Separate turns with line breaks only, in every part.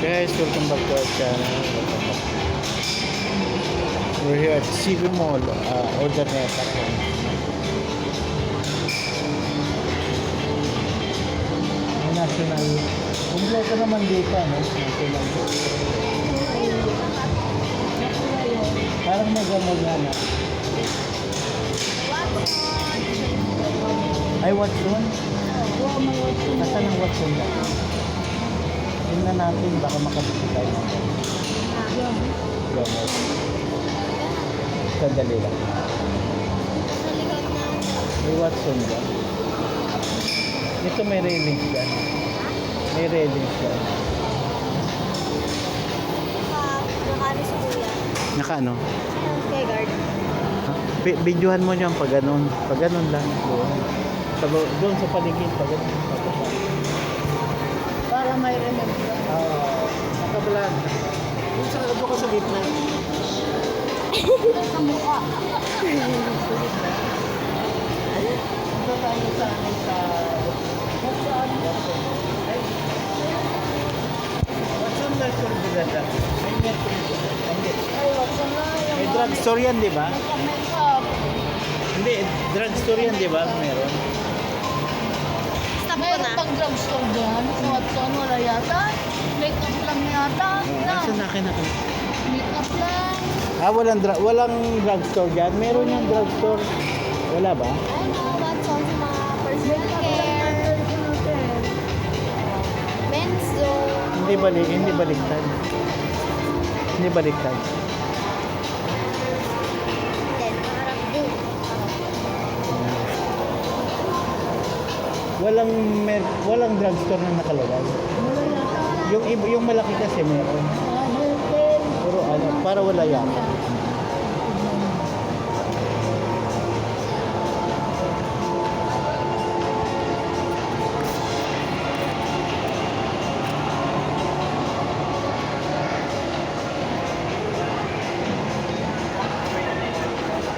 Guys, welcome back to our channel. We're here at CB Mall, Ordaneta. National. Kompleto naman dito, no? National. Parang magamol na na. Ay, Watson? Nasaan ang Watson na? Tingnan natin, baka makabiti tayo. Gamot. Sandali lang. May Watson ba? Ito may railings dyan. May railings dyan.
Nakano sa kuya.
Naka ano?
Kay guard.
Videohan mo niyan pag ganun. Pag ganun lang. Doon sa paligid. Pag ganun.
Para may remember.
Nakabalag. Doon sa doon ka sa gitna.
Sa mukha.
Ito tayo sa akin sa... What's on the Corbilata?
Ay, what's na yung
May drugstore yan, di ba?
makeup.
Hindi, drugstore yan, di ba? Meron.
Stop ko
Mayroon
na.
pang drugstore dyan. Sa Watson, wala yata. Makeup lang yata.
Asan na akin?
Makeup lang.
Walang drugstore dyan. Meron yung drugstore. Wala ba?
Ano, what's on sa mga personal care. Men's zone.
Hindi baliktad. Hindi baliktad.
Then, parang boom.
Walang drugstore na nakalagay. Yung malaki kasi meron. Puro ano, para wala yata.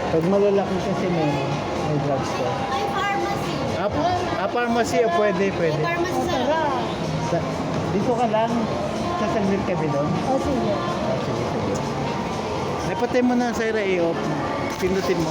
Pag malalaki kasi may drugstore.
Ay, pharmacy.
Pharmacy, pwede.
May pharmacy sa
Dito ka lang, sasaglit ka din doon.
O sige.
Sige. Napatay mo na sa off. Pindutin mo.